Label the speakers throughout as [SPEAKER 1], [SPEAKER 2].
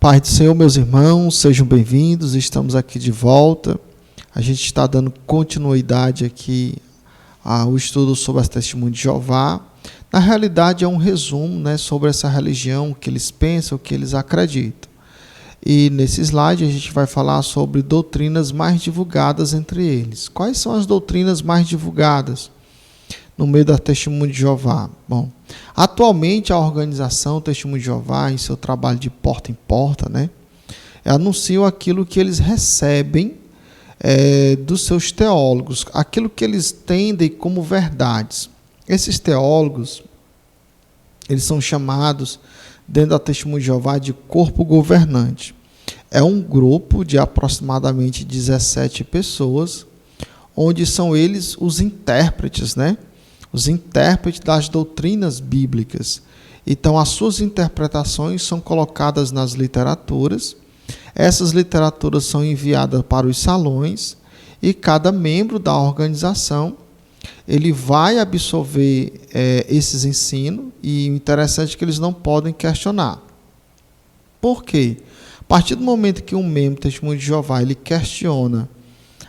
[SPEAKER 1] paz do Senhor, meus irmãos, sejam bem-vindos, estamos aqui de volta. A gente está dando continuidade aqui ao estudo sobre as testemunhas de Jeová. Na realidade, é um resumo, né, sobre essa religião, o que eles pensam, o que eles acreditam. E nesse slide a gente vai falar sobre doutrinas mais divulgadas entre eles. Quais são as doutrinas mais divulgadas no meio da Testemunha de Jeová? Bom, atualmente a organização Testemunha de Jeová, em seu trabalho de porta em porta, né, anunciam aquilo que eles recebem dos seus teólogos, aquilo que eles entendem como verdades. Esses teólogos, eles são chamados, dentro da Testemunha de Jeová, de corpo governante. É um grupo de aproximadamente 17 pessoas, onde são eles os intérpretes, né? Os intérpretes das doutrinas bíblicas. Então, as suas interpretações são colocadas nas literaturas. Essas literaturas são enviadas para os salões e cada membro da organização ele vai absorver esses ensinos, e o interessante é que eles não podem questionar. Por quê? A partir do momento que um membro do Testemunho de Jeová ele questiona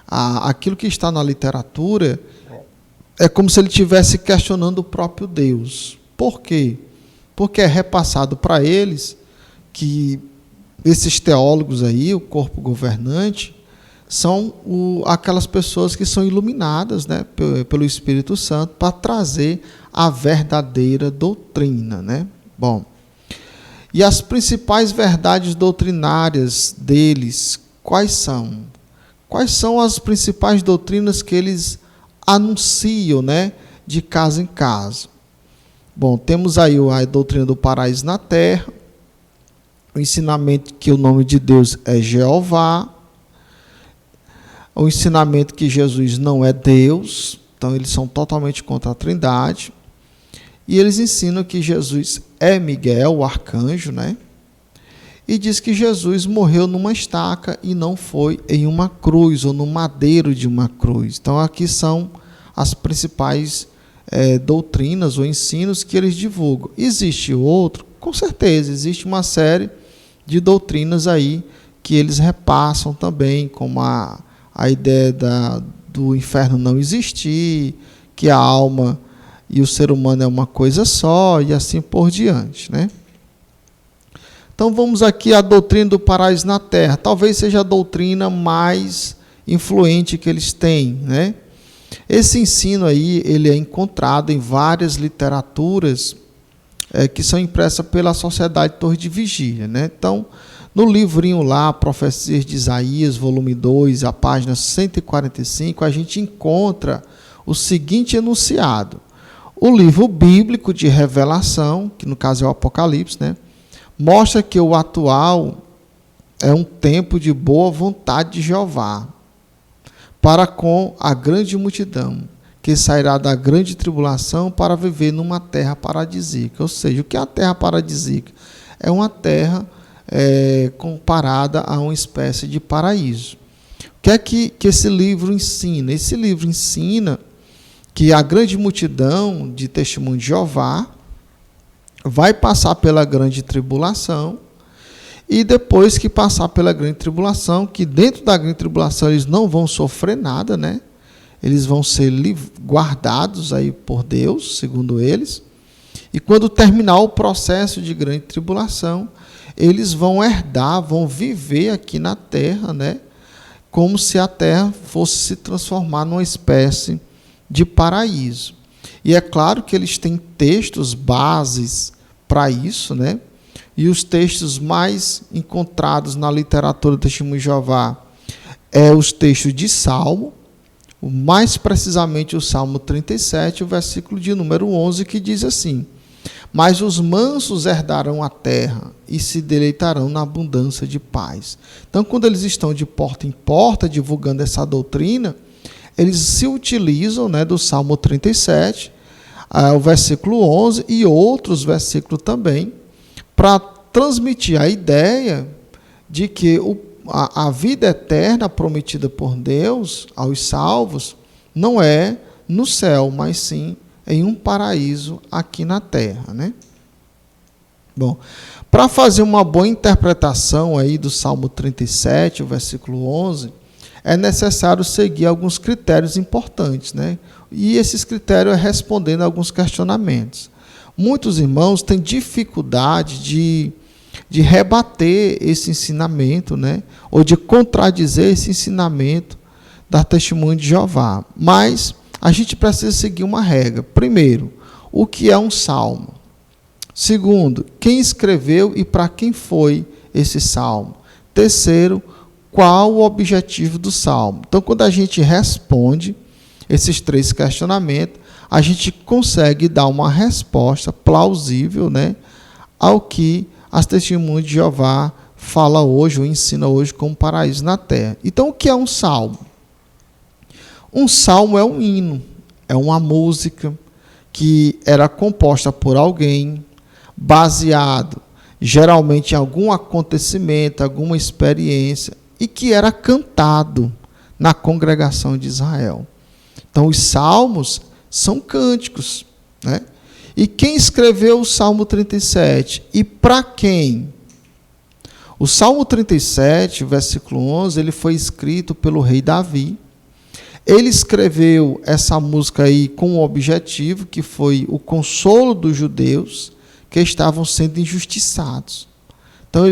[SPEAKER 1] aquilo que está na literatura, é como se ele estivesse questionando o próprio Deus. Por quê? Porque é repassado para eles que esses teólogos aí, o corpo governante, são aquelas pessoas que são iluminadas, né, pelo Espírito Santo para trazer a verdadeira doutrina, né? Bom, e as principais verdades doutrinárias deles, quais são? Quais são as principais doutrinas que eles anunciam, né, de casa em casa? Bom, temos aí a doutrina do paraíso na terra, o ensinamento que o nome de Deus é Jeová, o ensinamento que Jesus não é Deus, então eles são totalmente contra a Trindade, e eles ensinam que Jesus é Miguel, o arcanjo, né? E diz que Jesus morreu numa estaca e não foi em uma cruz, ou no madeiro de uma cruz. Então aqui são as principais doutrinas ou ensinos que eles divulgam. Existe outro? Com certeza, existe uma série de doutrinas aí que eles repassam também, como a ideia do inferno não existir, que a alma e o ser humano é uma coisa só, e assim por diante, né? Então vamos aqui à doutrina do paraíso na terra. Talvez seja a doutrina mais influente que eles têm, né? Esse ensino aí, ele é encontrado em várias literaturas que são impressas pela Sociedade Torre de Vigília, né? Então, no livrinho lá, Profecias de Isaías, volume 2, a página 145, a gente encontra o seguinte enunciado. O livro bíblico de revelação, que no caso é o Apocalipse, né, mostra que o atual é um tempo de boa vontade de Jeová para com a grande multidão, que sairá da grande tribulação para viver numa terra paradisíaca. Ou seja, o que é a terra paradisíaca? É uma terra comparada a uma espécie de paraíso. O que é que esse livro ensina? Esse livro ensina que a grande multidão de Testemunho de Jeová vai passar pela grande tribulação, e depois que passar pela grande tribulação, que dentro da grande tribulação eles não vão sofrer nada, né? Eles vão ser guardados aí por Deus, segundo eles, e quando terminar o processo de grande tribulação, eles vão herdar, vão viver aqui na terra, né? Como se a terra fosse se transformar numa espécie de paraíso. E é claro que eles têm textos bases para isso, né? E os textos mais encontrados na literatura do Testemunho de Jeová os textos de Salmo, mais precisamente o Salmo 37, o versículo de número 11, que diz assim: mas os mansos herdarão a terra e se deleitarão na abundância de paz. Então, quando eles estão de porta em porta divulgando essa doutrina, eles se utilizam, né, do Salmo 37, o versículo 11 e outros versículos também, para transmitir a ideia de que a vida eterna prometida por Deus aos salvos não é no céu, mas sim em um paraíso aqui na terra, né? Bom, Para fazer uma boa interpretação aí do Salmo 37, o versículo 11, é necessário seguir alguns critérios importantes, né? E esses critérios é respondendo a alguns questionamentos. Muitos irmãos têm dificuldade de rebater esse ensinamento, né? Ou de contradizer esse ensinamento da Testemunha de Jeová. Mas a gente precisa seguir uma regra. Primeiro, o que é um salmo? Segundo, quem escreveu e para quem foi esse salmo? Terceiro, qual o objetivo do salmo? Então, quando a gente responde esses 3 questionamentos, a gente consegue dar uma resposta plausível, né, ao que as Testemunhas de Jeová fala hoje, ou ensina hoje como paraíso na terra. Então, o que é um salmo? Um salmo é um hino, é uma música que era composta por alguém, baseado geralmente em algum acontecimento, alguma experiência, e que era cantado na congregação de Israel. Então, os salmos são cânticos, né? E quem escreveu o Salmo 37? E para quem? O Salmo 37, versículo 11, ele foi escrito pelo rei Davi. Ele escreveu essa música aí com um objetivo, que foi o consolo dos judeus que estavam sendo injustiçados. Então,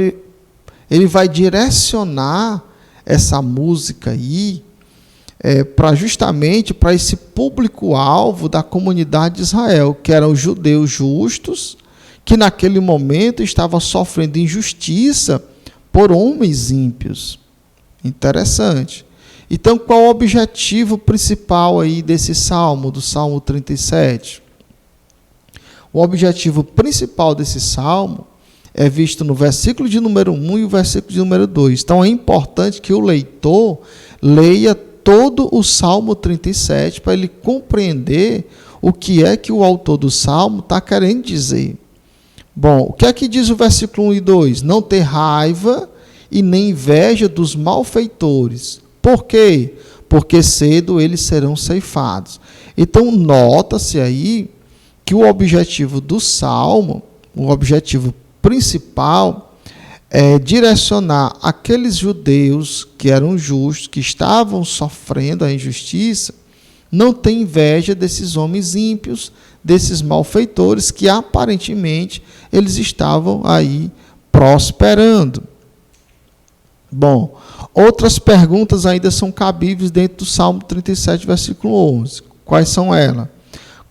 [SPEAKER 1] ele vai direcionar essa música aí justamente para esse público-alvo da comunidade de Israel, que eram os judeus justos, que naquele momento estavam sofrendo injustiça por homens ímpios. Interessante. Então, qual o objetivo principal aí desse salmo, do Salmo 37? O objetivo principal desse salmo é visto no versículo de número 1 e o versículo de número 2. Então, é importante que o leitor leia todo o Salmo 37 para ele compreender o que é que o autor do Salmo está querendo dizer. Bom, o que é que diz o versículo 1 e 2? Não ter raiva e nem inveja dos malfeitores. Por quê? Porque cedo eles serão ceifados. Então, nota-se aí que o objetivo do Salmo, o objetivo principal, é direcionar aqueles judeus que eram justos, que estavam sofrendo a injustiça, não ter inveja desses homens ímpios, desses malfeitores, que aparentemente eles estavam aí prosperando. Bom, outras perguntas ainda são cabíveis dentro do Salmo 37, versículo 11. Quais são elas?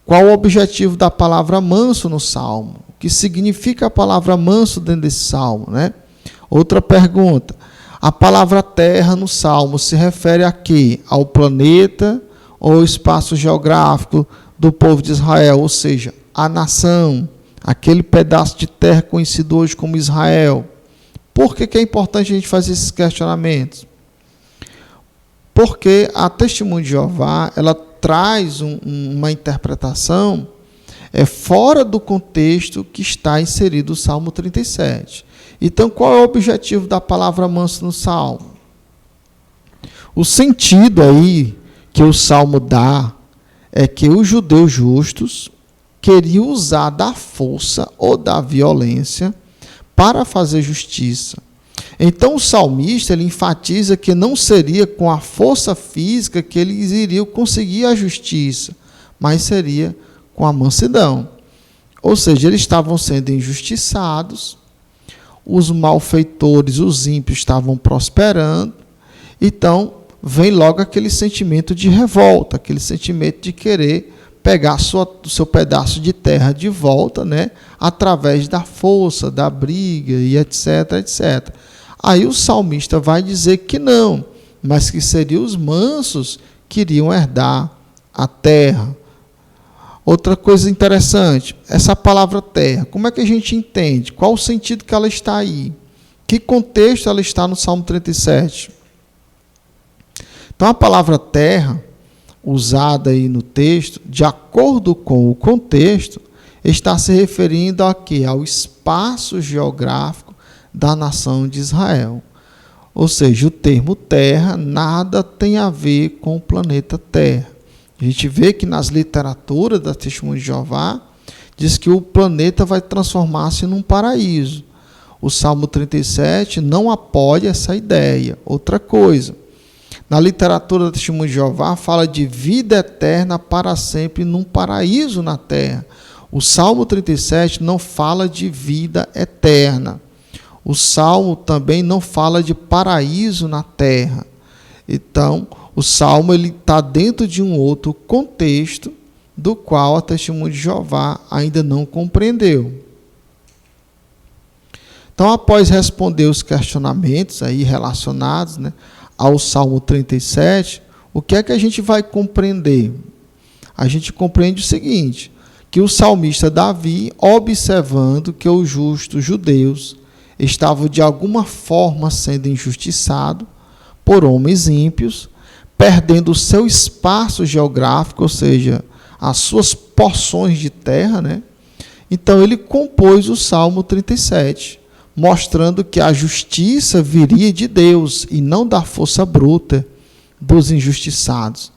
[SPEAKER 1] Qual o objetivo da palavra manso no Salmo? O que significa a palavra manso dentro desse Salmo, né? Outra pergunta. A palavra terra no Salmo se refere a quê? Ao planeta ou ao espaço geográfico do povo de Israel, ou seja, a nação, aquele pedaço de terra conhecido hoje como Israel. Por que é importante a gente fazer esses questionamentos? Porque a Testemunha de Jeová, ela traz uma interpretação fora do contexto que está inserido o Salmo 37. Então, qual é o objetivo da palavra manso no Salmo? O sentido aí que o Salmo dá é que os judeus justos queriam usar da força ou da violência para fazer justiça. Então, o salmista ele enfatiza que não seria com a força física que eles iriam conseguir a justiça, mas seria com a mansidão. Ou seja, eles estavam sendo injustiçados, os malfeitores, os ímpios estavam prosperando, então vem logo aquele sentimento de revolta, aquele sentimento de querer pegar o seu pedaço de terra de volta, né, através da força, da briga e etc, etc. Aí o salmista vai dizer que não, mas que seriam os mansos que iriam herdar a terra. Outra coisa interessante, essa palavra terra, como é que a gente entende? Qual o sentido que ela está aí? Que contexto ela está no Salmo 37? Então, a palavra terra, usada aí no texto, de acordo com o contexto, está se referindo a quê? Ao espaço geográfico da nação de Israel. Ou seja, o termo terra nada tem a ver com o planeta Terra. A gente vê que nas literaturas da Testemunha de Jeová, diz que o planeta vai transformar-se num paraíso. o Salmo 37 não apoia essa ideia. Outra coisa, na literatura do Testemunho de Jeová fala de vida eterna para sempre num paraíso na terra. O Salmo 37 não fala de vida eterna. O Salmo também não fala de paraíso na terra. Então, o Salmo está dentro de um outro contexto do qual a Testemunho de Jeová ainda não compreendeu. Então, após responder os questionamentos aí relacionados, né, ao Salmo 37, o que é que a gente vai compreender? A gente compreende o seguinte, que o salmista Davi, observando que os justos judeus estavam de alguma forma sendo injustiçados por homens ímpios, perdendo o seu espaço geográfico, ou seja, as suas porções de terra, né? Então ele compôs o Salmo 37, mostrando que a justiça viria de Deus e não da força bruta dos injustiçados,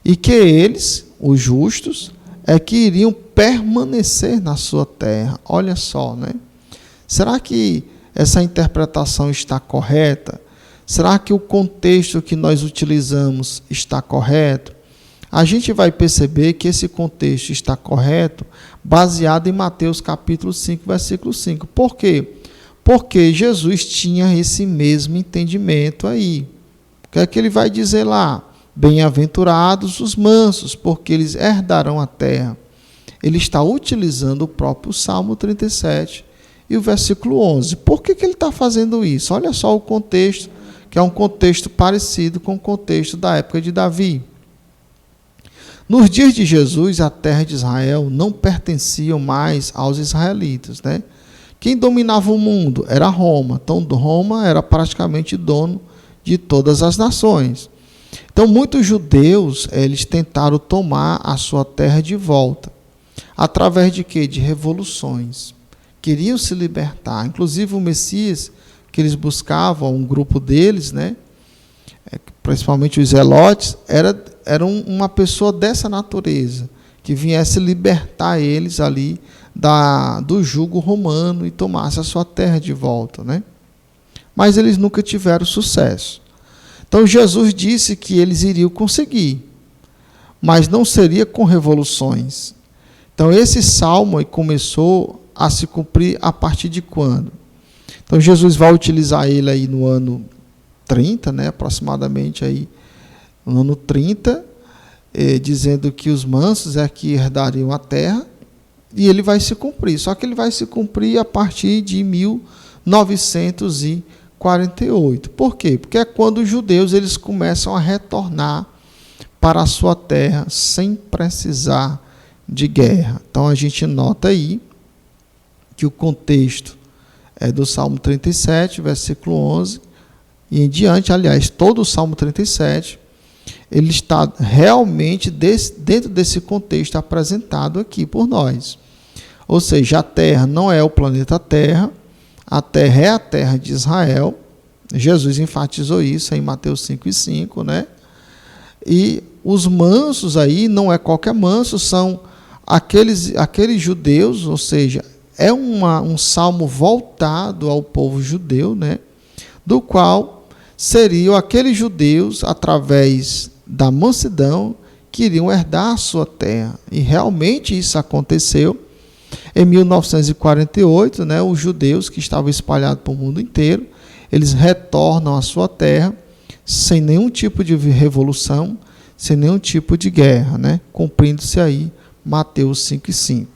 [SPEAKER 1] e que eles, os justos, é que iriam permanecer na sua terra. Olha só, né? Será que essa interpretação está correta? Será que o contexto que nós utilizamos está correto? A gente vai perceber que esse contexto está correto baseado em Mateus capítulo 5, versículo 5. Por quê? Porque Jesus tinha esse mesmo entendimento aí. O que é que ele vai dizer lá? Bem-aventurados os mansos, porque eles herdarão a terra. Ele está utilizando o próprio Salmo 37 e o versículo 11. Por que ele está fazendo isso? Olha só o contexto, que é um contexto parecido com o contexto da época de Davi. Nos dias de Jesus, a terra de Israel não pertencia mais aos israelitas, né? Quem dominava o mundo era Roma. Então, Roma era praticamente dono de todas as nações. Então, muitos judeus, eles tentaram tomar a sua terra de volta. Através de quê? De revoluções. Queriam se libertar. Inclusive, o Messias que eles buscavam, um grupo deles, né? Principalmente os zelotes, era uma pessoa dessa natureza, que viesse libertar eles ali do jugo romano e tomasse a sua terra de volta, né? Mas eles nunca tiveram sucesso. Então Jesus disse que eles iriam conseguir, mas não seria com revoluções. Então esse salmo começou a se cumprir a partir de quando? Então Jesus vai utilizar ele aí no ano 30, né, aproximadamente aí, no ano 30, dizendo que os mansos é que herdariam a terra, e ele vai se cumprir. Só que ele vai se cumprir a partir de 1948. Por quê? Porque é quando os judeus eles começam a retornar para a sua terra sem precisar de guerra. Então a gente nota aí que o contexto é do Salmo 37, versículo 11, e em diante, aliás, todo o Salmo 37, ele está realmente dentro desse contexto apresentado aqui por nós. Ou seja, a Terra não é o planeta Terra, a Terra é a terra de Israel. Jesus enfatizou isso em Mateus 5:5, né? E os mansos aí, não é qualquer manso, são aqueles judeus, ou seja, é um salmo voltado ao povo judeu, né? Do qual seriam aqueles judeus, através da mansidão, que iriam herdar a sua terra. E realmente isso aconteceu. Em 1948, né, os judeus que estavam espalhados pelo mundo inteiro, eles retornam à sua terra sem nenhum tipo de revolução, sem nenhum tipo de guerra, né, cumprindo-se aí Mateus 5:5.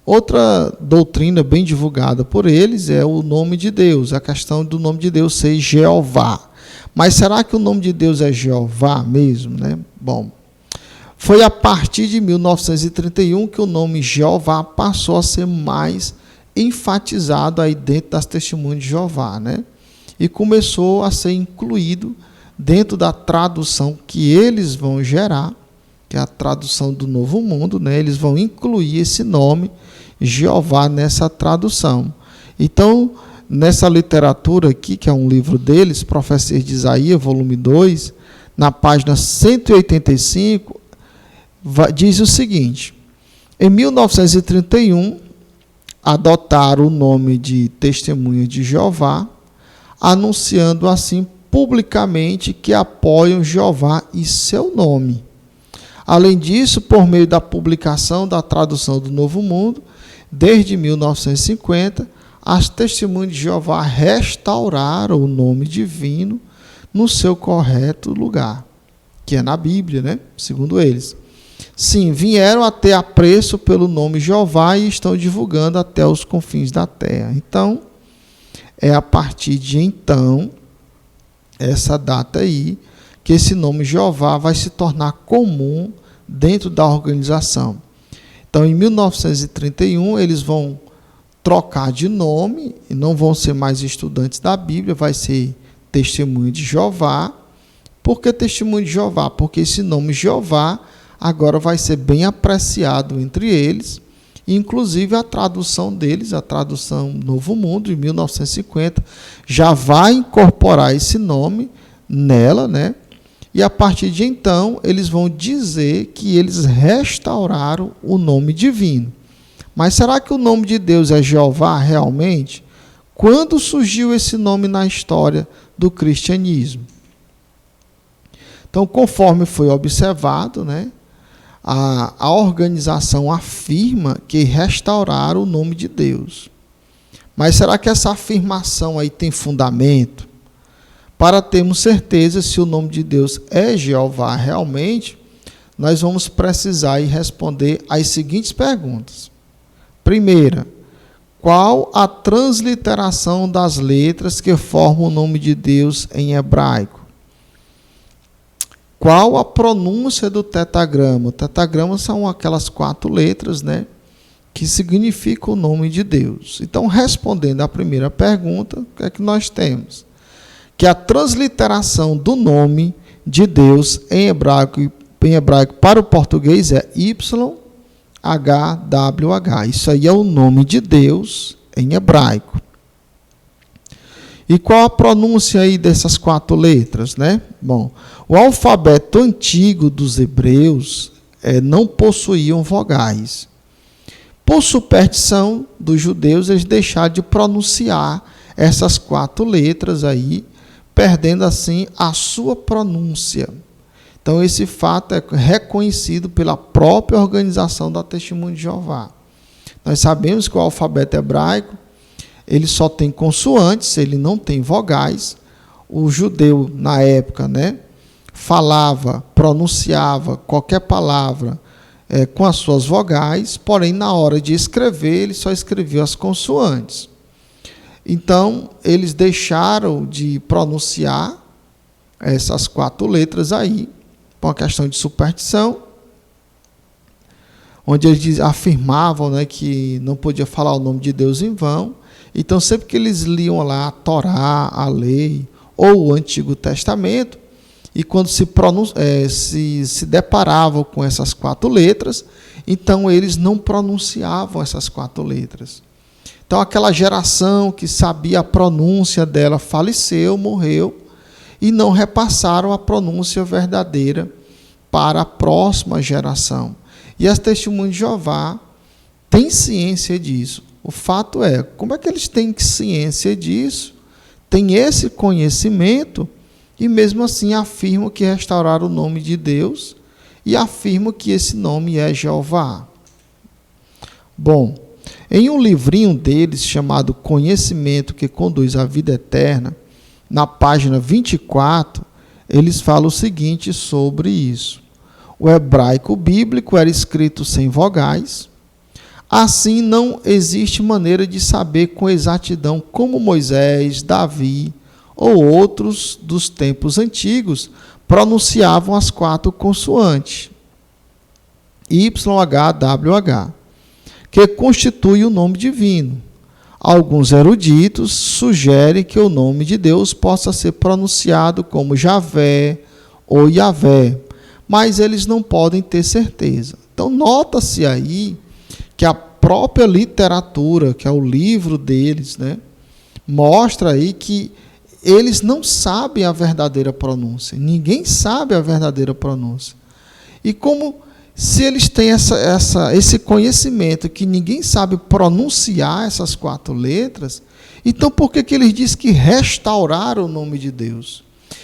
[SPEAKER 1] Outra doutrina bem divulgada por eles é o nome de Deus, a questão do nome de Deus ser Jeová. Mas será que o nome de Deus é Jeová mesmo, né? Bom, foi a partir de 1931 que o nome Jeová passou a ser mais enfatizado aí dentro das Testemunhas de Jeová, né? E começou a ser incluído dentro da tradução que eles vão gerar, que é a tradução do Novo Mundo, né? Eles vão incluir esse nome Jeová nessa tradução. Então, nessa literatura aqui, que é um livro deles, Profecias de Isaías, volume 2, na página 185, diz o seguinte: em 1931, adotaram o nome de Testemunhas de Jeová, anunciando assim publicamente que apoiam Jeová e seu nome. Além disso, por meio da publicação da tradução do Novo Mundo, desde 1950, as Testemunhas de Jeová restauraram o nome divino no seu correto lugar, que é na Bíblia, né? Segundo eles. Sim, vieram a ter apreço pelo nome Jeová e estão divulgando até os confins da terra. Então, é a partir de então, essa data aí, que esse nome Jeová vai se tornar comum dentro da organização. Então, em 1931, eles vão trocar de nome, e não vão ser mais estudantes da Bíblia, vai ser Testemunho de Jeová. Por que Testemunho de Jeová? Porque esse nome Jeová agora vai ser bem apreciado entre eles, inclusive a tradução deles, a tradução Novo Mundo, de 1950, já vai incorporar esse nome nela, né? E a partir de então, eles vão dizer que eles restauraram o nome divino. Mas será que o nome de Deus é Jeová realmente? Quando surgiu esse nome na história do cristianismo? Então, conforme foi observado, né, a organização afirma que restauraram o nome de Deus. Mas será que essa afirmação aí tem fundamento? Para termos certeza se o nome de Deus é Jeová realmente, nós vamos precisar ir responder as seguintes perguntas. Primeira, qual a transliteração das letras que formam o nome de Deus em hebraico? Qual a pronúncia do tetagrama? O tetagrama são aquelas 4 letras, né, que significam o nome de Deus. Então, respondendo à primeira pergunta, o que é que nós temos? Que a transliteração do nome de Deus em hebraico para o português é YHWH. Isso aí é o nome de Deus em hebraico. E qual a pronúncia aí dessas 4 letras, né? Bom, o alfabeto antigo dos hebreus não possuíam vogais. Por superstição dos judeus, eles deixaram de pronunciar essas 4 letras aí, perdendo assim a sua pronúncia. Então, esse fato é reconhecido pela própria organização da Testemunha de Jeová. Nós sabemos que o alfabeto hebraico ele só tem consoantes, ele não tem vogais. O judeu, na época, né, falava, pronunciava qualquer palavra com as suas vogais, porém, na hora de escrever, ele só escrevia as consoantes. Então, eles deixaram de pronunciar essas 4 letras aí, por uma questão de superstição, onde eles afirmavam, né, que não podia falar o nome de Deus em vão. Então, sempre que eles liam lá a Torá, a lei, ou o Antigo Testamento, e quando se deparavam com essas 4 letras, então eles não pronunciavam essas 4 letras. Então, aquela geração que sabia a pronúncia dela faleceu, morreu, e não repassaram a pronúncia verdadeira para a próxima geração. E as Testemunhas de Jeová têm ciência disso. O fato é, como é que eles têm ciência disso? Têm esse conhecimento e mesmo assim afirmam que restauraram o nome de Deus e afirmam que esse nome é Jeová. Bom, em um livrinho deles chamado Conhecimento que Conduz à Vida Eterna, na página 24, eles falam o seguinte sobre isso. O hebraico bíblico era escrito sem vogais. Assim, não existe maneira de saber com exatidão como Moisés, Davi ou outros dos tempos antigos pronunciavam as 4 consoantes, YHWH, que constitui o nome divino. Alguns eruditos sugerem que o nome de Deus possa ser pronunciado como Javé ou Yavé, mas eles não podem ter certeza. Então, nota-se aí que a própria literatura, que é o livro deles, né, mostra aí que eles não sabem a verdadeira pronúncia. Ninguém sabe a verdadeira pronúncia. E como se eles têm esse conhecimento que ninguém sabe pronunciar essas 4 letras, então por que eles dizem que restauraram o nome de Deus?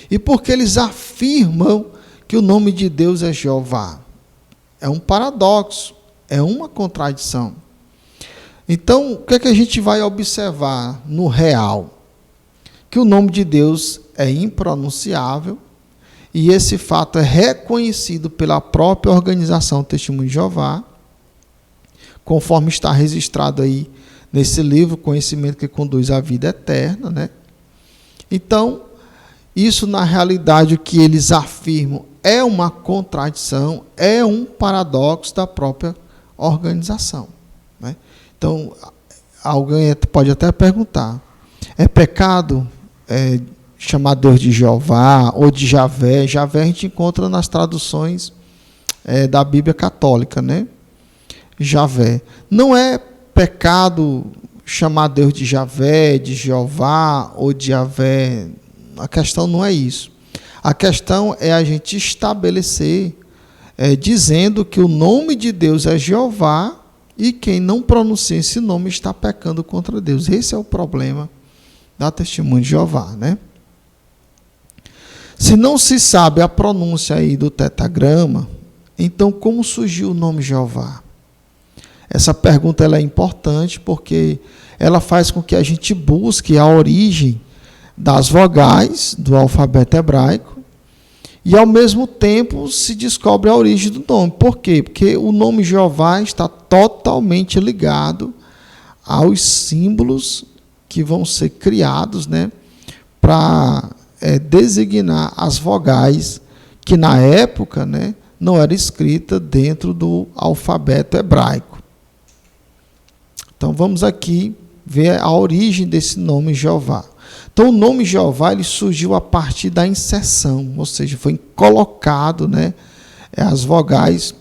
[SPEAKER 1] E por que eles afirmam que o nome de Deus é Jeová? É um paradoxo, é uma contradição. Então, o que é que a gente vai observar no real? Que o nome de Deus é impronunciável, e esse fato é reconhecido pela própria organização Testemunho de Jeová, conforme está registrado aí nesse livro, Conhecimento que Conduz à Vida Eterna, né? Então, isso na realidade o que eles afirmam é uma contradição, é um paradoxo da própria organização, né? Então, alguém pode até perguntar, é pecado chamar Deus de Jeová ou de Javé? Javé a gente encontra nas traduções da Bíblia católica, né? Javé. Não é pecado chamar Deus de Javé, de Jeová ou de Javé. A questão não é isso. A questão é a gente estabelecer, dizendo que o nome de Deus é Jeová e quem não pronuncia esse nome está pecando contra Deus. Esse é o problema da Testemunho de Jeová, né? Se não se sabe a pronúncia aí do tetragrama, então como surgiu o nome Jeová? Essa pergunta ela é importante porque ela faz com que a gente busque a origem das vogais do alfabeto hebraico e, ao mesmo tempo, se descobre a origem do nome. Por quê? Porque o nome Jeová está totalmente ligado aos símbolos que vão ser criados, né, para designar as vogais que, na época, né, não era escrita dentro do alfabeto hebraico. Então, vamos aqui ver a origem desse nome Jeová. Então, o nome Jeová ele surgiu a partir da inserção, ou seja, foi colocado, né, as vogais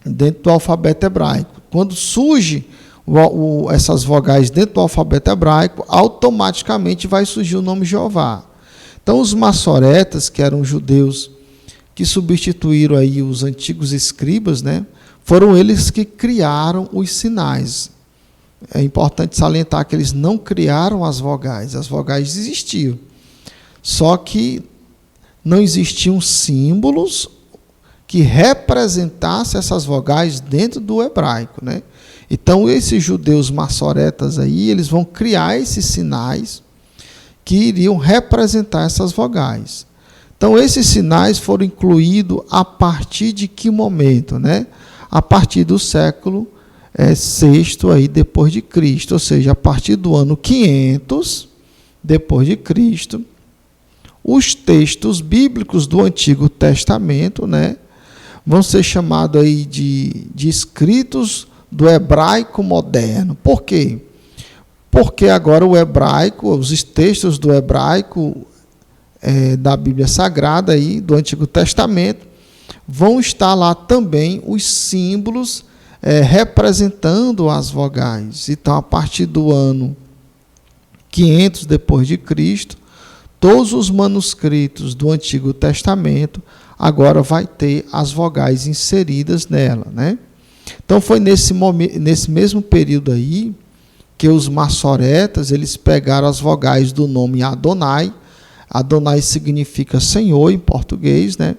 [SPEAKER 1] dentro do alfabeto hebraico. Quando surge essas vogais dentro do alfabeto hebraico, automaticamente vai surgir o nome Jeová. Então, os maçoretas, que eram judeus que substituíram aí os antigos escribas, né, foram eles que criaram os sinais. É importante salientar que eles não criaram as vogais existiam. Só que não existiam símbolos que representassem essas vogais dentro do hebraico, né? Então, esses judeus maçoretas aí, eles vão criar esses sinais que iriam representar essas vogais. Então, esses sinais foram incluídos a partir de que momento, né? A partir do século VI aí depois de Cristo, ou seja, a partir do ano 500 depois de Cristo, os textos bíblicos do Antigo Testamento, né, vão ser chamados aí de escritos do hebraico moderno. Por quê? Porque agora o hebraico, os textos do hebraico da Bíblia Sagrada aí, do Antigo Testamento, vão estar lá também os símbolos representando as vogais. Então, a partir do ano 500 depois de Cristo, todos os manuscritos do Antigo Testamento agora vai ter as vogais inseridas nela, né? Então, foi nesse mesmo período aí que os maçoretas eles pegaram as vogais do nome Adonai. Adonai significa Senhor em português, né?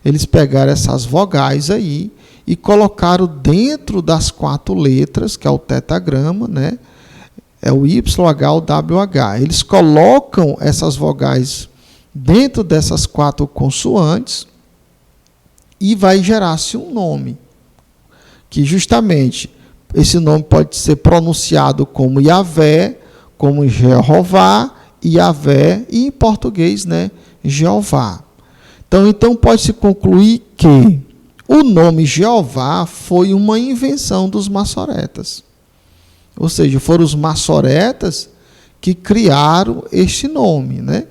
[SPEAKER 1] Eles pegaram essas vogais aí e colocaram dentro das 4 letras, que é o tetragrama, né? É o YHWH. Eles colocam essas vogais dentro dessas 4 consoantes e vai gerar-se um nome, que justamente esse nome pode ser pronunciado como Yahvé, como Jeová, Yahvé e em português, né, Jeová. Então pode-se concluir que o nome Jeová foi uma invenção dos maçoretas. Ou seja, foram os maçoretas que criaram este nome, né?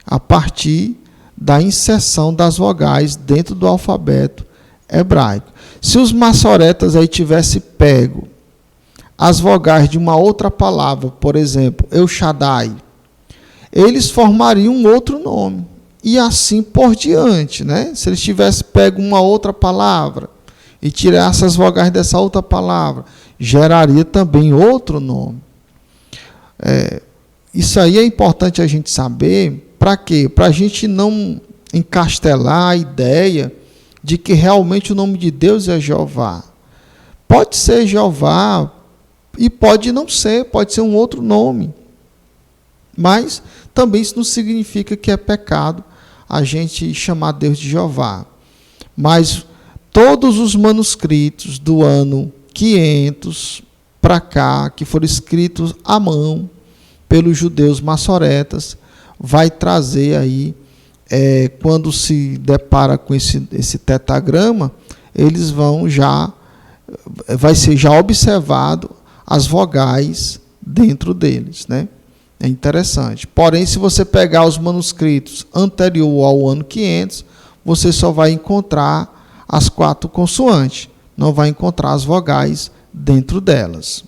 [SPEAKER 1] A partir da inserção das vogais dentro do alfabeto hebraico. Se os maçoretas aí tivessem pego as vogais de uma outra palavra, por exemplo, El Shaddai, eles formariam um outro nome. e assim por diante, né? Se eles tivessem pego uma outra palavra e tirasse as vogais dessa outra palavra, geraria também outro nome. Isso aí é importante a gente saber. Para quê? Para a gente não encastelar a ideia de que realmente o nome de Deus é Jeová. Pode ser Jeová e pode não ser, pode ser um outro nome. Mas também isso não significa que é pecado a gente chamar Deus de Jeová. Mas todos os manuscritos do ano 500 para cá, que foram escritos à mão pelos judeus maçoretas, vai trazer aí, quando se depara com esse tetagrama, eles vão vai ser já observado as vogais dentro deles, né? É interessante. Porém, se você pegar os manuscritos anterior ao ano 500, você só vai encontrar as 4 consoantes, não vai encontrar as vogais dentro delas.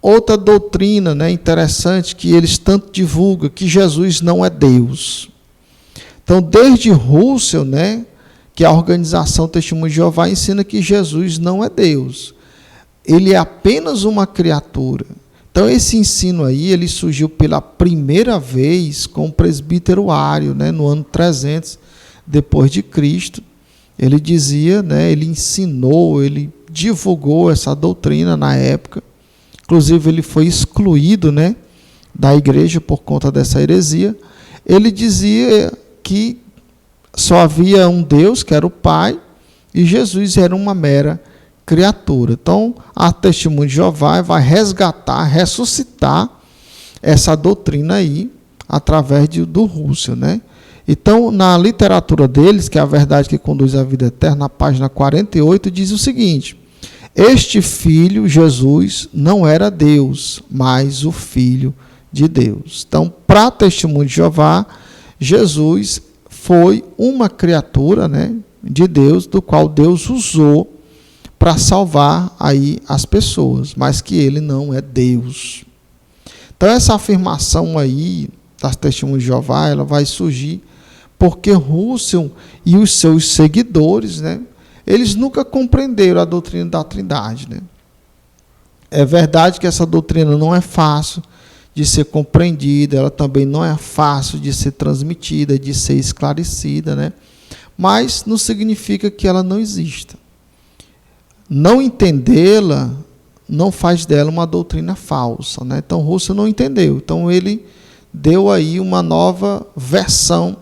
[SPEAKER 1] Outra doutrina, né, interessante, que eles tanto divulgam, que Jesus não é Deus. Então, desde Russell, né, que a organização Testemunho de Jeová ensina que Jesus não é Deus. Ele é apenas uma criatura. Então, esse ensino aí, ele surgiu pela primeira vez com o presbítero Ário, né, no ano 300 depois de Cristo. Ele dizia, né, ele ensinou, ele divulgou essa doutrina na época. Inclusive, ele foi excluído, né, da igreja por conta dessa heresia. Ele dizia que só havia um Deus, que era o Pai, e Jesus era uma mera criatura. Então, a Testemunho de Jeová vai resgatar, ressuscitar essa doutrina aí, através do Russell, né? Então, na literatura deles, que é a verdade que conduz à vida eterna, na página 48, diz o seguinte: este Filho, Jesus, não era Deus, mas o Filho de Deus. Então, para Testemunho de Jeová, Jesus foi uma criatura, né, de Deus, do qual Deus usou para salvar aí as pessoas, mas que ele não é Deus. Então, essa afirmação aí das Testemunhas de Jeová, ela vai surgir porque Russell e os seus seguidores, né, eles nunca compreenderam a doutrina da Trindade, né? É verdade que essa doutrina não é fácil de ser compreendida, ela também não é fácil de ser transmitida, de ser esclarecida, né? Mas não significa que ela não exista. Não entendê-la não faz dela uma doutrina falsa, né? Então, Russell não entendeu. Então, ele deu aí uma nova versão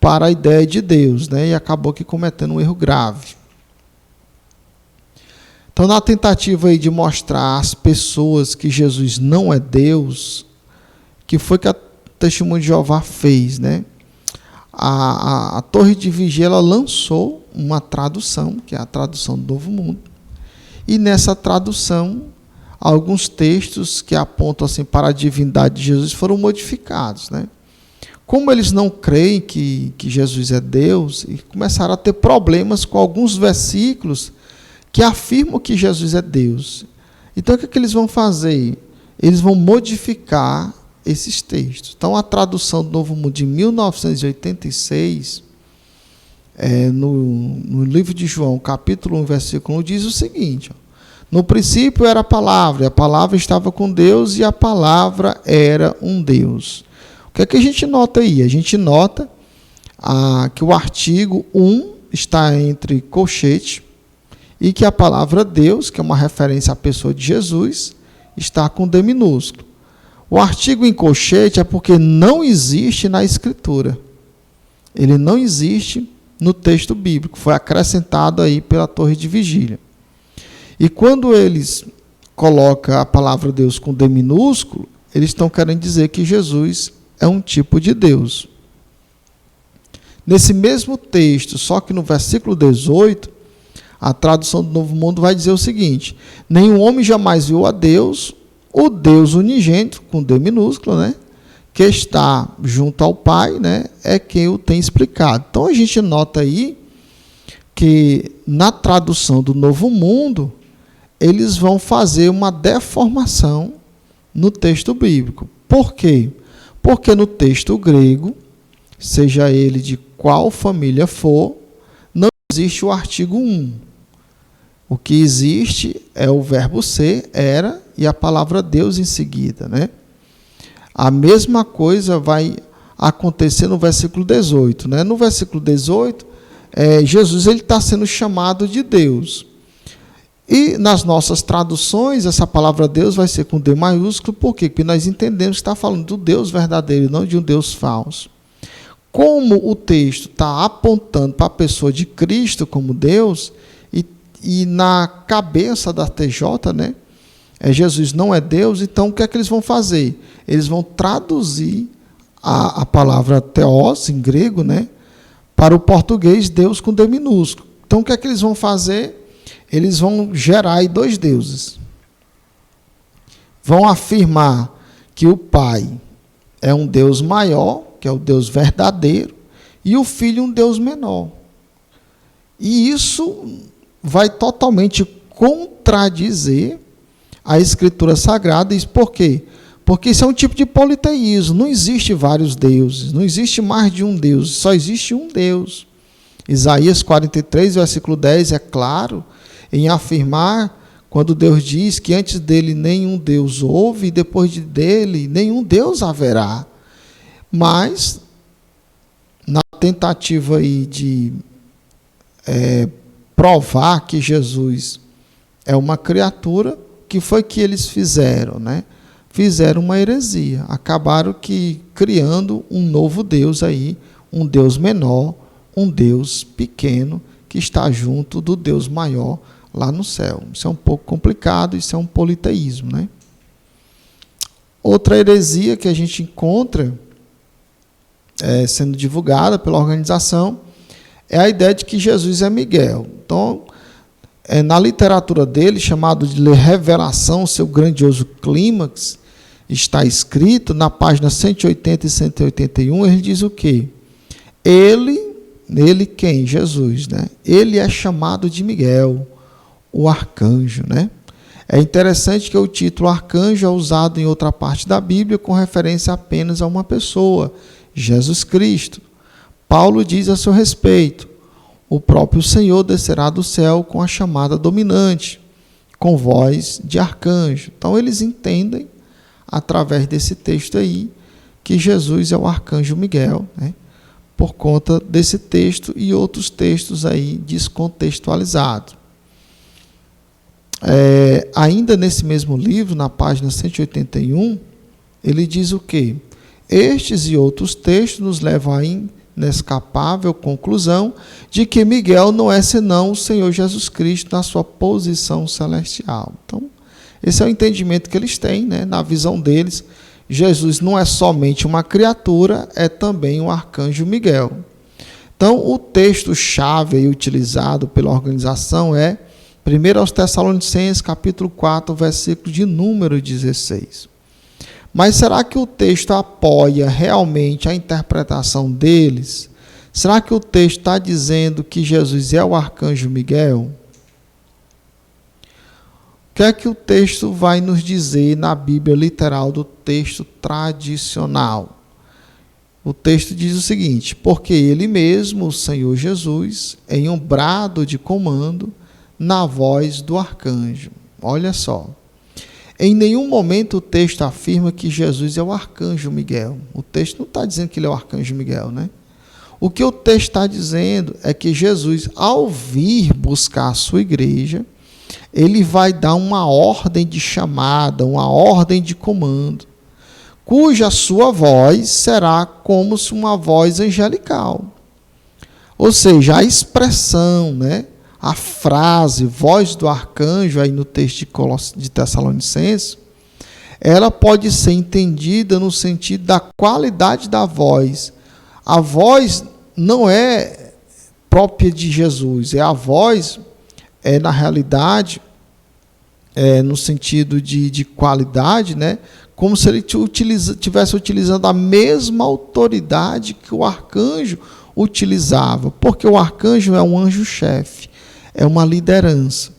[SPEAKER 1] para a ideia de Deus, né? E acabou aqui cometendo um erro grave. Então, na tentativa aí de mostrar às pessoas que Jesus não é Deus, que foi que a Testemunho de Jeová fez, né? A Torre de Vigia, ela lançou uma tradução, que é a tradução do Novo Mundo, e nessa tradução, alguns textos que apontam assim, para a divindade de Jesus foram modificados, né? Como eles não creem que Jesus é Deus, e começaram a ter problemas com alguns versículos que afirmam que Jesus é Deus. Então, o que é que eles vão fazer? Eles vão modificar esses textos. Então, a tradução do Novo Mundo de 1986, no livro de João, capítulo 1, versículo 1, diz o seguinte: no princípio era a palavra, e a palavra estava com Deus, e a palavra era um Deus. O que é que a gente nota aí? A gente nota que o artigo 1 está entre colchete, e que a palavra Deus, que é uma referência à pessoa de Jesus, está com D minúsculo. O artigo em colchete é porque não existe na Escritura. Ele não existe no texto bíblico. Foi acrescentado aí pela Torre de Vigília. E quando eles colocam a palavra Deus com D minúsculo, eles estão querendo dizer que Jesus é um tipo de Deus. Nesse mesmo texto, só que no versículo 18, a tradução do Novo Mundo vai dizer o seguinte: nenhum homem jamais viu a Deus, o Deus unigênito, com D minúsculo, né, que está junto ao Pai, né, é quem o tem explicado. Então, a gente nota aí que na tradução do Novo Mundo, eles vão fazer uma deformação no texto bíblico. Por quê? Porque no texto grego, seja ele de qual família for, não existe o artigo 1. O que existe é o verbo ser, era, e a palavra Deus em seguida, né? A mesma coisa vai acontecer no versículo 18, né? No versículo 18, Jesus está sendo chamado de Deus. E nas nossas traduções, essa palavra Deus vai ser com D maiúsculo, por quê? Porque nós entendemos que está falando do Deus verdadeiro, não de um Deus falso. Como o texto está apontando para a pessoa de Cristo como Deus, e na cabeça da TJ, né, Jesus não é Deus, então o que é que eles vão fazer? Eles vão traduzir a palavra theos, em grego, né, para o português Deus com D minúsculo. Então o que é que eles vão fazer? Eles vão gerar aí 2 deuses. Vão afirmar que o Pai é um Deus maior, que é o Deus verdadeiro, e o Filho um Deus menor. E isso vai totalmente contradizer a Escritura Sagrada. Isso por quê? Porque isso é um tipo de politeísmo. Não existe vários deuses, não existe mais de um Deus, só existe um Deus. Isaías 43, versículo 10 é claro em afirmar, quando Deus diz que antes dele nenhum Deus houve, e depois dele nenhum Deus haverá. Mas, na tentativa aí de provar que Jesus é uma criatura, que foi que eles fizeram, né? Fizeram uma heresia, acabaram criando um novo Deus aí, um Deus menor, um Deus pequeno, que está junto do Deus maior lá no céu. Isso é um pouco complicado, isso é um politeísmo, né? Outra heresia que a gente encontra sendo divulgada pela organização é a ideia de que Jesus é Miguel. Então, na literatura dele, chamado de Revelação, seu grandioso clímax, está escrito na página 180 e 181, ele diz o quê? Ele quem? Jesus, né? Ele é chamado de Miguel, o arcanjo, né? É interessante que o título arcanjo é usado em outra parte da Bíblia com referência apenas a uma pessoa, Jesus Cristo. Paulo diz a seu respeito: o próprio Senhor descerá do céu com a chamada dominante, com voz de arcanjo. Então eles entendem, através desse texto aí, que Jesus é o arcanjo Miguel, né? Por conta desse texto e outros textos aí descontextualizados. Ainda nesse mesmo livro, na página 181, ele diz o quê? Estes e outros textos nos levam à inescapável conclusão de que Miguel não é senão o Senhor Jesus Cristo na sua posição celestial. Então, esse é o entendimento que eles têm, né? Na visão deles, Jesus não é somente uma criatura, é também um arcanjo Miguel. Então, o texto-chave utilizado pela organização é 1 aos Tessalonicenses, capítulo 4, versículo de número 16. Mas será que o texto apoia realmente a interpretação deles? Será que o texto está dizendo que Jesus é o arcanjo Miguel? O que é que o texto vai nos dizer na Bíblia literal do texto tradicional? O texto diz o seguinte: porque ele mesmo, o Senhor Jesus, em um brado de comando, na voz do arcanjo. Olha só. Em nenhum momento o texto afirma que Jesus é o arcanjo Miguel. O texto não está dizendo que ele é o arcanjo Miguel, né? O que o texto está dizendo é que Jesus, ao vir buscar a sua igreja, ele vai dar uma ordem de chamada, uma ordem de comando, cuja sua voz será como se uma voz angelical. Ou seja, a expressão, né? A frase, voz do arcanjo, aí no texto de Tessalonicenses, ela pode ser entendida no sentido da qualidade da voz. A voz não é própria de Jesus, a voz na realidade, no sentido de qualidade, né? Como se ele estivesse utilizando a mesma autoridade que o arcanjo utilizava, porque o arcanjo é um anjo-chefe, é uma liderança.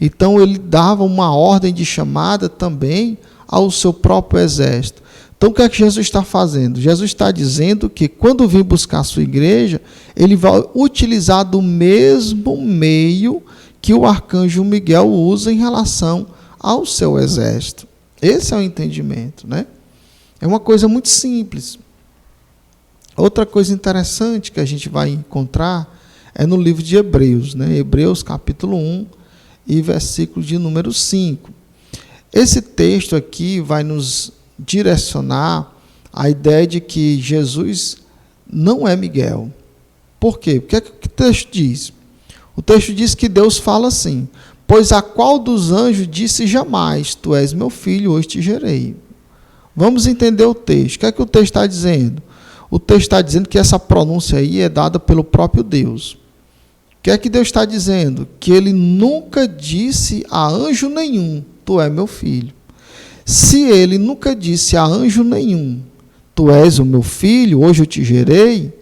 [SPEAKER 1] Então ele dava uma ordem de chamada também ao seu próprio exército. Então, o que é que Jesus está fazendo? Jesus está dizendo que quando vir buscar a sua igreja, ele vai utilizar do mesmo meio que o arcanjo Miguel usa em relação ao seu exército. Esse é o entendimento, né? É uma coisa muito simples. Outra coisa interessante que a gente vai encontrar é no livro de Hebreus, né? Hebreus capítulo 1 e versículo de número 5. Esse texto aqui vai nos direcionar a ideia de que Jesus não é Miguel. Por quê? O que é que o texto diz? O texto diz que Deus fala assim: pois a qual dos anjos disse jamais, tu és meu filho, hoje te gerei. Vamos entender o texto. O que é que o texto está dizendo? O texto está dizendo que essa pronúncia aí é dada pelo próprio Deus. O que é que Deus está dizendo? Que ele nunca disse a anjo nenhum, tu és meu filho. Se ele nunca disse a anjo nenhum, tu és o meu filho, hoje eu te gerei,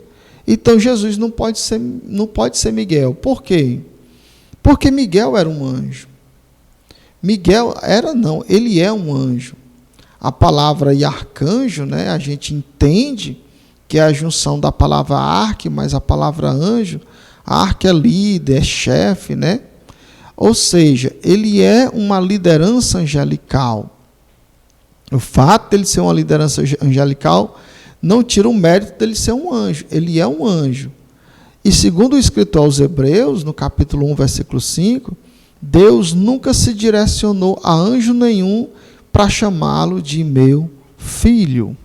[SPEAKER 1] então Jesus não pode ser Miguel. Por quê? Porque Miguel era um anjo. Miguel ele é um anjo. A palavra arcanjo, né, a gente entende que é a junção da palavra arque, mas a palavra anjo, arque é líder, é chefe, né? Ou seja, ele é uma liderança angelical. O fato dele ser uma liderança angelical não tira o mérito dele ser um anjo. Ele é um anjo. E segundo o escritor aos Hebreus, no capítulo 1, versículo 5, Deus nunca se direcionou a anjo nenhum para chamá-lo de meu filho.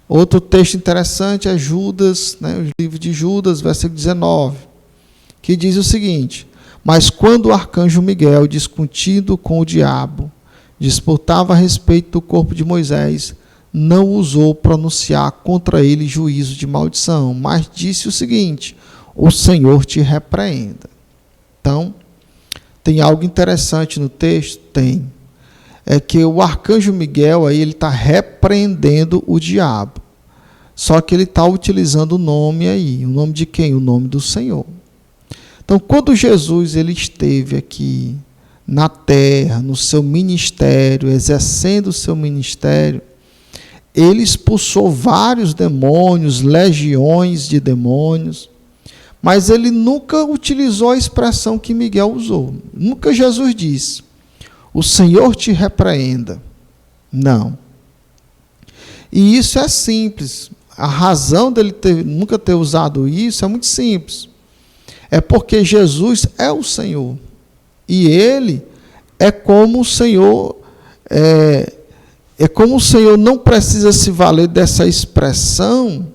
[SPEAKER 1] Outro texto interessante é Judas, né, o livro de Judas, versículo 19, que diz o seguinte: mas quando o arcanjo Miguel, discutindo com o diabo, disputava a respeito do corpo de Moisés, não ousou pronunciar contra ele juízo de maldição, mas disse o seguinte: o Senhor te repreenda. Então, tem algo interessante no texto? Tem. É que o arcanjo Miguel aí, ele está repreendendo o diabo. Só que ele está utilizando o nome aí. O nome de quem? O nome do Senhor. Então, quando Jesus ele esteve aqui na terra, no seu ministério, exercendo o seu ministério, ele expulsou vários demônios, legiões de demônios, mas ele nunca utilizou a expressão que Miguel usou. Nunca Jesus disse: o Senhor te repreenda. Não. E isso é simples. A razão dele nunca ter usado isso é muito simples. É porque Jesus é o Senhor. E ele é como o Senhor, como o Senhor não precisa se valer dessa expressão,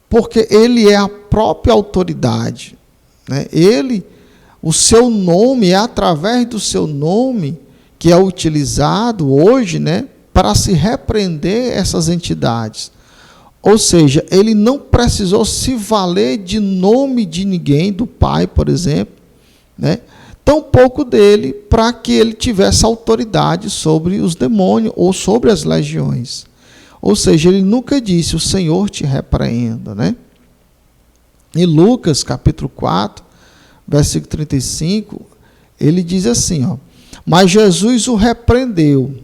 [SPEAKER 1] porque ele é a própria autoridade, né? O seu nome, é através do seu nome que é utilizado hoje, né, para se repreender essas entidades. Ou seja, ele não precisou se valer de nome de ninguém, do Pai, por exemplo, né? Tampouco dele, para que ele tivesse autoridade sobre os demônios ou sobre as legiões. Ou seja, ele nunca disse: o Senhor te repreenda, né? Em Lucas, capítulo 4, versículo 35, ele diz assim, ó: mas Jesus o repreendeu,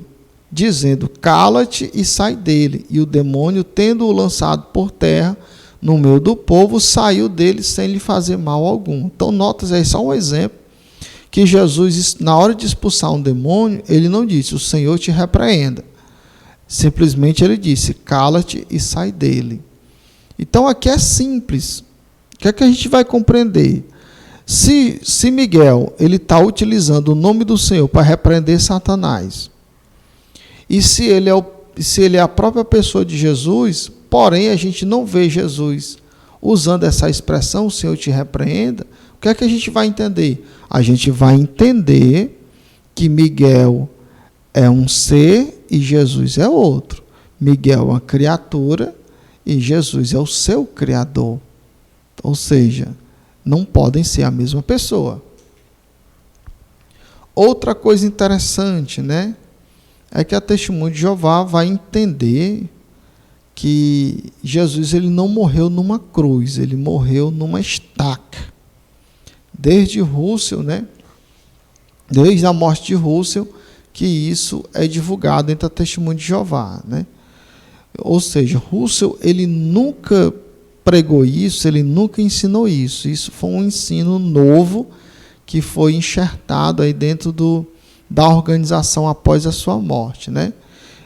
[SPEAKER 1] dizendo: cala-te e sai dele. E o demônio, tendo-o lançado por terra, no meio do povo, saiu dele sem lhe fazer mal algum. Então, notas aí só um exemplo, que Jesus, na hora de expulsar um demônio, ele não disse: o Senhor te repreenda. Simplesmente ele disse: cala-te e sai dele. Então, aqui é simples. O que é que a gente vai compreender? Se Miguel ele está utilizando o nome do Senhor para repreender Satanás, e se ele é a própria pessoa de Jesus, porém a gente não vê Jesus usando essa expressão, o Senhor te repreenda, o que é que a gente vai entender? A gente vai entender que Miguel é um ser e Jesus é outro. Miguel é uma criatura e Jesus é o seu Criador. Ou seja, não podem ser a mesma pessoa. Outra coisa interessante, né, é que a Testemunha de Jeová vai entender que Jesus ele não morreu numa cruz, ele morreu numa estaca. Desde Russell, né, desde a morte de Russell, que isso é divulgado entre a Testemunha de Jeová, né? Ou seja, Russell, ele nunca pregou isso, ele nunca ensinou isso. Isso foi um ensino novo que foi enxertado aí dentro da organização após a sua morte, né?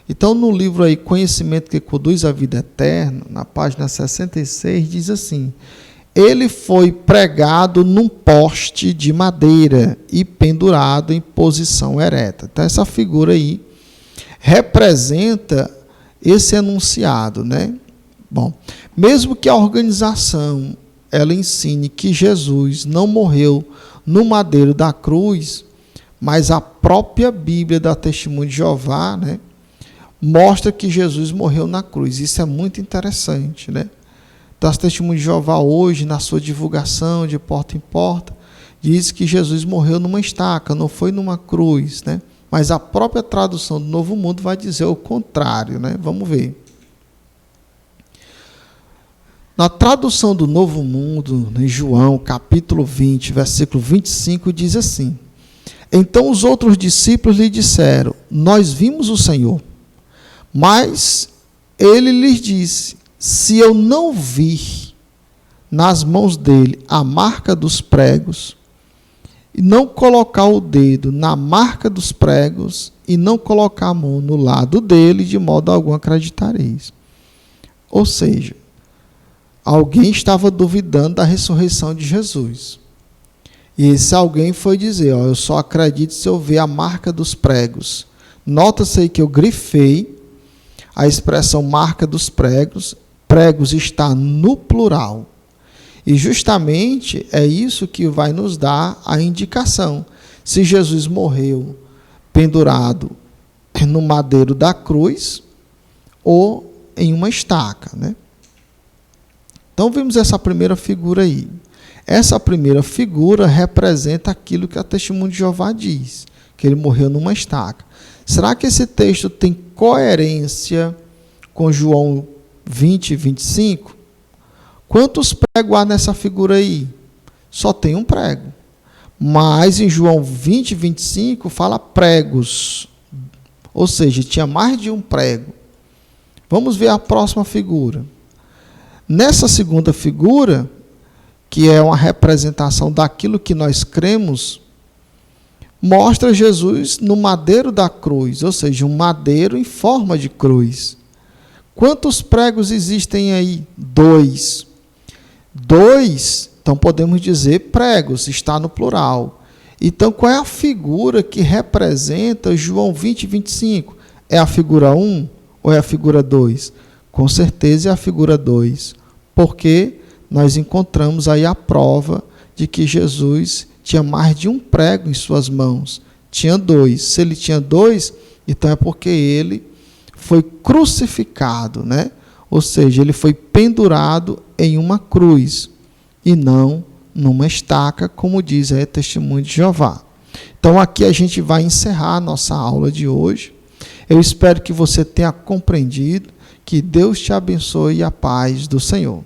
[SPEAKER 1] Então, no livro aí, Conhecimento que Conduz à Vida Eterna, na página 66, diz assim: ele foi pregado num poste de madeira e pendurado em posição ereta. Então, essa figura aí representa esse enunciado, né? Bom, mesmo que a organização ela ensine que Jesus não morreu no madeiro da cruz, mas a própria Bíblia da Testemunha de Jeová, né, mostra que Jesus morreu na cruz. Isso é muito interessante, né? Então, as Testemunhas de Jeová hoje, na sua divulgação de porta em porta, diz que Jesus morreu numa estaca, não foi numa cruz, né? Mas a própria tradução do Novo Mundo vai dizer o contrário, né? Vamos ver. Na tradução do Novo Mundo, em João, capítulo 20, versículo 25, diz assim: então os outros discípulos lhe disseram: nós vimos o Senhor. Mas ele lhes disse: se eu não vir nas mãos dele a marca dos pregos, e não colocar o dedo na marca dos pregos, e não colocar a mão no lado dele, de modo algum acreditareis. Ou seja, alguém estava duvidando da ressurreição de Jesus. E esse alguém foi dizer: ó, eu só acredito se eu ver a marca dos pregos. Nota-se aí que eu grifei a expressão marca dos pregos. Pregos está no plural. E justamente é isso que vai nos dar a indicação. Se Jesus morreu pendurado no madeiro da cruz ou em uma estaca, né? Então vimos essa primeira figura aí. Essa primeira figura representa aquilo que a Testemunha de Jeová diz, que ele morreu numa estaca. Será que esse texto tem coerência com João 20, 25? Quantos pregos há nessa figura aí? Só tem um prego. Mas em João 20, 25 fala pregos. Ou seja, tinha mais de um prego. Vamos ver a próxima figura. Nessa segunda figura, que é uma representação daquilo que nós cremos, mostra Jesus no madeiro da cruz, ou seja, um madeiro em forma de cruz. Quantos pregos existem aí? 2. 2, então podemos dizer pregos, está no plural. Então, qual é a figura que representa João 20, 25? É a figura 1 ou é a figura 2? Com certeza é a figura 2, porque nós encontramos aí a prova de que Jesus tinha mais de um prego em suas mãos. Tinha 2. Se ele tinha 2, então é porque ele foi crucificado, né? Ou seja, ele foi pendurado em uma cruz e não numa estaca, como diz a Testemunha de Jeová. Então aqui a gente vai encerrar a nossa aula de hoje. Eu espero que você tenha compreendido. Que Deus te abençoe e a paz do Senhor.